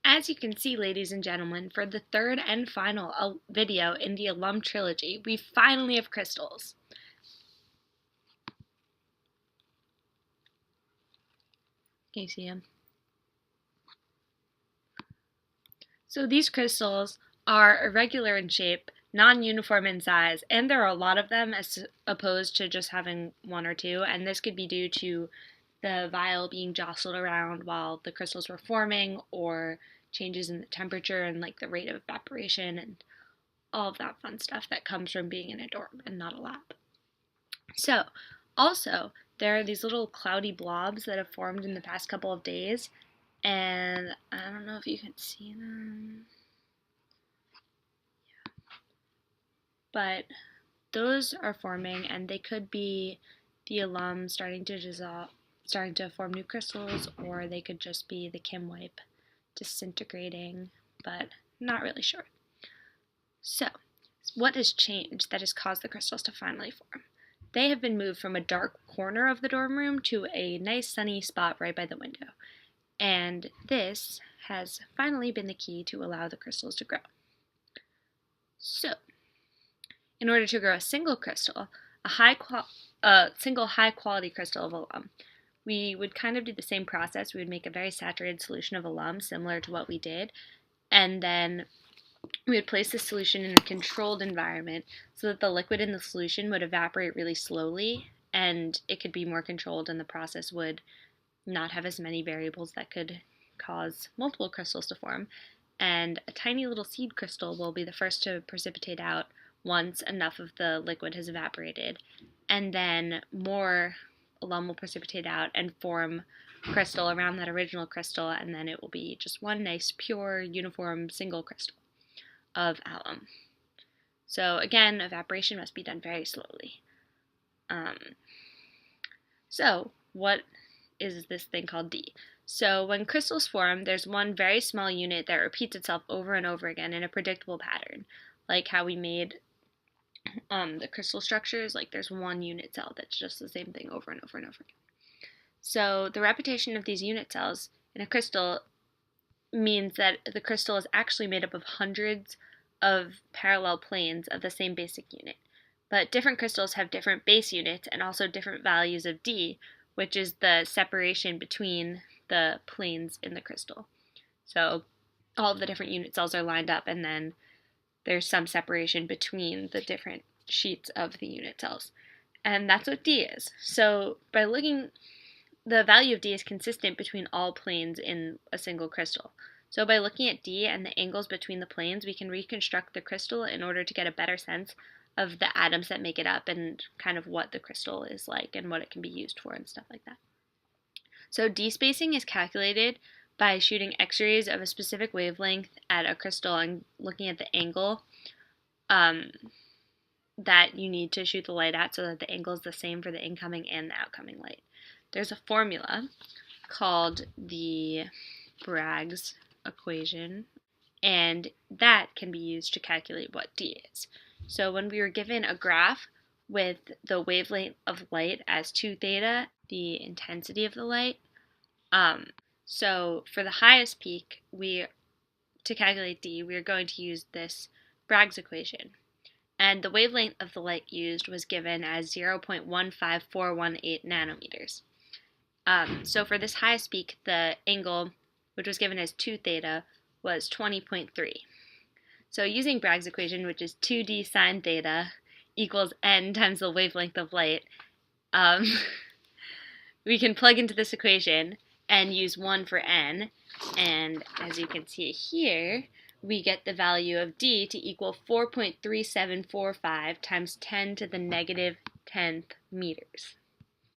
As you can see, ladies and gentlemen, for the third and final video in the alum trilogy, we finally have crystals. Can you see them? So these crystals are irregular in shape, non-uniform in size, and there are a lot of them as opposed to just having one or two, and this could be due to the vial being jostled around while the crystals were forming, or changes in the temperature and like the rate of evaporation and all of that fun stuff that comes from being in a dorm and not a lab. So, also, there are these little cloudy blobs that have formed in the past couple of days, and I don't know if you can see them. But those are forming, and they could be the alum starting to dissolve, starting to form new crystals, or they could just be the Kim wipe disintegrating, but not really sure. So, what has changed that has caused the crystals to finally form? They have been moved from a dark corner of the dorm room to a nice sunny spot right by the window. And this has finally been the key to allow the crystals to grow. So, in order to grow a single crystal, a single high-quality crystal of alum, we would kind of do the same process. We would make a very saturated solution of alum, similar to what we did, and then we would place the solution in a controlled environment so that the liquid in the solution would evaporate really slowly, and it could be more controlled, and the process would not have as many variables that could cause multiple crystals to form. And a tiny little seed crystal will be the first to precipitate out once enough of the liquid has evaporated, and then more alum will precipitate out and form crystal around that original crystal, and then it will be just one nice, pure, uniform, single crystal of alum. So again, evaporation must be done very slowly. So what is this thing called D? So when crystals form, there's one very small unit that repeats itself over and over again in a predictable pattern, like how we made the crystal structures. Like there's one unit cell that's just the same thing over and over and over again. So the repetition of these unit cells in a crystal means that the crystal is actually made up of hundreds of parallel planes of the same basic unit. But different crystals have different base units and also different values of D, which is the separation between the planes in the crystal. So all of the different unit cells are lined up, and then there's some separation between the different sheets of the unit cells. And that's what D is. So by looking, the value of D is consistent between all planes in a single crystal. So by looking at D and the angles between the planes, we can reconstruct the crystal in order to get a better sense of the atoms that make it up and kind of what the crystal is like and what it can be used for and stuff like that. So D spacing is calculated by shooting X-rays of a specific wavelength at a crystal and looking at the angle that you need to shoot the light at so that the angle is the same for the incoming and the outcoming light. There's a formula called the Bragg's equation, and that can be used to calculate what D is. So when we were given a graph with the wavelength of light as 2 theta, the intensity of the light, so for the highest peak, to calculate D, we are going to use this Bragg's equation. And the wavelength of the light used was given as 0.15418 nanometers. So for this highest peak, the angle, which was given as 2 theta, was 20.3. So using Bragg's equation, which is 2d sine theta equals n times the wavelength of light, we can plug into this equation and use 1 for n, and as you can see here, we get the value of D to equal 4.3745 times 10 to the negative 10th meters.